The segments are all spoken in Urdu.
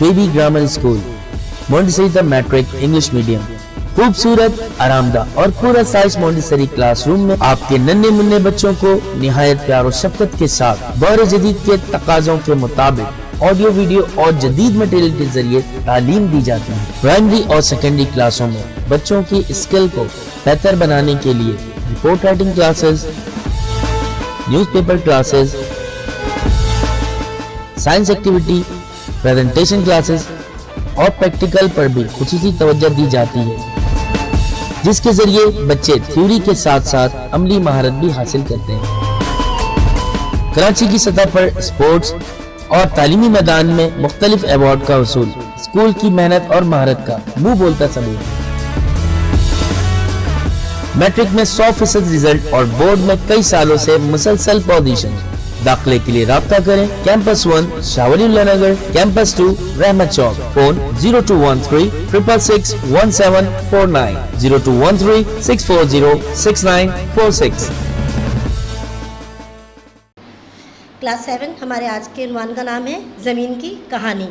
شعیبی گرامر اسکول، مونٹیسری دا میٹرک انگلش میڈیم، خوبصورت، آرامدہ اور پورا سائز مونٹیسری کلاس روم میں آپ کے ننھے منھے بچوں کو نہایت پیار و شفقت کے ساتھ دور جدید کے تقاضوں کے مطابق آڈیو ویڈیو اور جدید مٹیریل کے ذریعے تعلیم دی جاتی ہے۔ پرائمری اور سیکنڈری کلاسوں میں بچوں کی اسکل کو بہتر بنانے کے لیے report writing classes, news paper classes, science activity, presentation classes اور پریکٹیکل پر بھی خصوصی توجہ دی جاتی ہے، جس کے ذریعے بچے تھیوری کے ساتھ ساتھ عملی مہارت بھی حاصل کرتے ہیں۔ کراچی کی سطح پر اسپورٹس اور تعلیمی میدان میں مختلف ایوارڈ کا حصول اسکول کی محنت اور مہارت کا منہ بولتا ثبوت ہے۔ میٹرک میں 100% رزلٹ اور بورڈ میں کئی سالوں سے مسلسل پوزیشن۔ داخلے کے لیے رابطہ کریں کیمپس 1 شاہ ولی اللہ نگر، کیمپس 2 رحمت چوک، فون 0213 666 1749 0213 640 6946۔ کلاس 7 ہمارے آج کے عنوان کا نام ہے زمین کی کہانی۔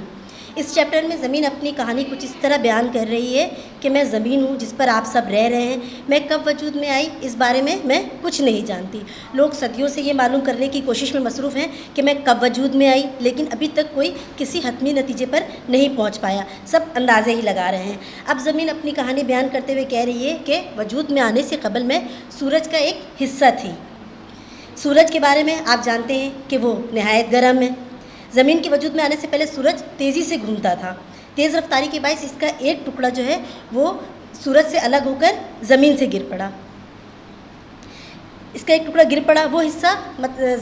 اس چیپٹر میں زمین اپنی کہانی کچھ اس طرح بیان کر رہی ہے کہ میں زمین ہوں جس پر آپ سب رہ رہے ہیں، میں کب وجود میں آئی اس بارے میں کچھ نہیں جانتی۔ لوگ صدیوں سے یہ معلوم کرنے کی کوشش میں مصروف ہیں کہ میں کب وجود میں آئی، لیکن ابھی تک کوئی کسی حتمی نتیجے پر نہیں پہنچ پایا، سب اندازے ہی لگا رہے ہیں۔ اب زمین اپنی کہانی بیان کرتے ہوئے کہہ رہی ہے کہ وجود میں آنے سے قبل میں سورج کا ایک حصہ تھی۔ سورج کے بارے میں آپ جانتے ہیں کہ وہ نہایت گرم ہے۔ زمین کے وجود میں آنے سے پہلے سورج تیزی سے گھومتا تھا، تیز رفتاری کے باعث اس کا ایک ٹکڑا جو ہے وہ سورج سے الگ ہو کر زمین سے گر پڑا۔ اس کا ایک ٹکڑا گر پڑا، وہ حصہ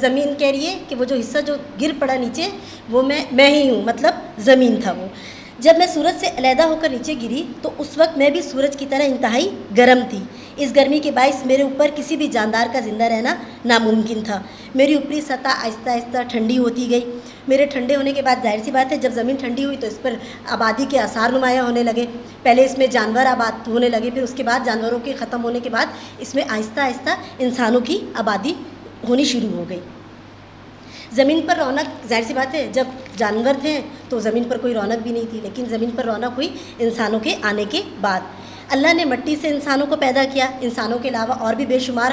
زمین کہہ رہی ہے کہ وہ جو حصہ جو گر پڑا نیچے وہ میں ہی ہوں، مطلب زمین تھا وہ۔ جب میں سورج سے علیحدہ ہو کر نیچے گری تو اس وقت میں بھی سورج کی طرح انتہائی گرم تھی۔ اس گرمی کے باعث میرے اوپر کسی بھی جاندار کا زندہ رہنا ناممکن تھا۔ میری اوپری سطح آہستہ آہستہ ٹھنڈی ہوتی گئی۔ میرے ٹھنڈے ہونے کے بعد ظاہر سی بات ہے جب زمین ٹھنڈی ہوئی تو اس پر آبادی کے آثار نمایاں ہونے لگے۔ پہلے اس میں جانور آباد ہونے لگے، پھر اس کے بعد جانوروں کے ختم ہونے کے بعد اس میں آہستہ آہستہ انسانوں کی آبادی ہونی شروع ہو گئی۔ زمین پر رونق، ظاہر سی بات ہے جب جانور تھے تو زمین پر کوئی رونق بھی نہیں تھی، لیکن زمین پر رونق ہوئی انسانوں کے آنے کے بعد۔ اللہ نے مٹی سے انسانوں کو پیدا کیا، انسانوں کے علاوہ اور بھی بے شمار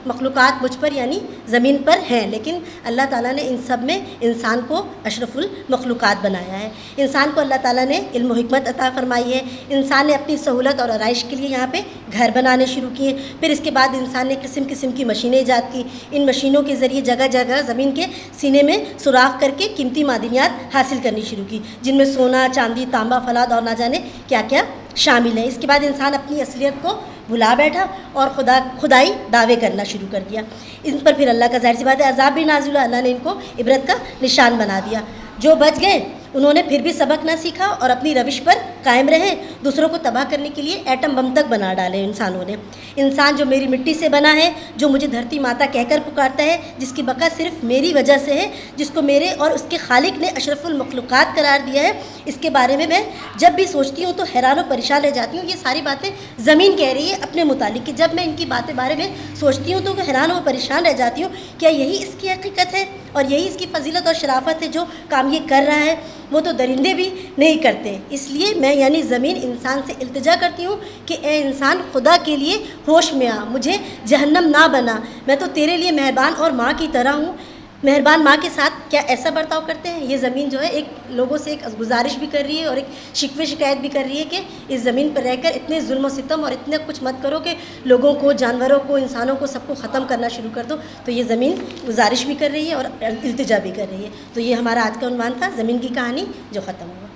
مخلوقات مجھ پر یعنی زمین پر ہیں، لیکن اللہ تعالیٰ نے ان سب میں انسان کو اشرف المخلوقات بنایا ہے۔ انسان کو اللہ تعالیٰ نے علم و حکمت عطا فرمائی ہے۔ انسان نے اپنی سہولت اور آرائش کے لیے یہاں پہ گھر بنانے شروع کیے، پھر اس کے بعد انسان نے قسم قسم کی مشینیں ایجاد کی۔ ان مشینوں کے ذریعے جگہ جگہ زمین کے سینے میں سوراخ کر کے قیمتی معدنیات حاصل کرنی شروع کی، جن میں سونا، چاندی، تانبا، فولاد اور نہ جانے کیا کیا شامل ہے۔ اس کے بعد انسان اپنی اصلیت کو بھلا بیٹھا اور خدائی دعوے کرنا شروع کر دیا۔ ان پر پھر اللہ کا ظاہر سی بات ہے عذاب بھی نازل ہوا، اللہ نے ان کو عبرت کا نشان بنا دیا۔ جو بچ گئے انہوں نے پھر بھی سبق نہ سیکھا اور اپنی روش پر قائم رہے، دوسروں کو تباہ کرنے کے لیے ایٹم بم تک بنا ڈالے انسانوں نے۔ انسان جو میری مٹی سے بنا ہے، جو مجھے دھرتی ماتا کہہ کر پکارتا ہے، جس کی بقا صرف میری وجہ سے ہے، جس کو میرے اور اس کے خالق نے اشرف المخلوقات قرار دیا ہے، اس کے بارے میں جب بھی سوچتی ہوں تو حیران و پریشان رہ جاتی ہوں۔ یہ ساری باتیں زمین کہہ رہی ہے اپنے متعلق کہ جب میں ان کی باتیں بارے میں سوچتی ہوں تو حیران و پریشان رہ جاتی ہوں، کیا یہی اس کی حقیقت ہے اور یہی اس کی فضیلت اور شرافت ہے؟ جو کام یہ کر رہا ہے وہ تو درندے بھی نہیں کرتے۔ اس لیے میں یعنی زمین انسان سے التجا کرتی ہوں کہ اے انسان، خدا کے لیے ہوش میں آ، مجھے جہنم نہ بنا، میں تو تیرے لیے مہربان اور ماں کی طرح ہوں۔ مہربان ماں کے ساتھ کیا ایسا برتاؤ کرتے ہیں؟ یہ زمین جو ہے ایک لوگوں سے ایک گزارش بھی کر رہی ہے اور ایک شکوے شکایت بھی کر رہی ہے کہ اس زمین پر رہ کر اتنے ظلم و ستم اور اتنے کچھ مت کرو کہ لوگوں کو، جانوروں کو، انسانوں کو، سب کو ختم کرنا شروع کر دو۔ تو یہ زمین گزارش بھی کر رہی ہے اور التجا بھی کر رہی ہے۔ تو یہ ہمارا آج کا عنوان تھا، زمین کی کہانی جو ختم ہوا۔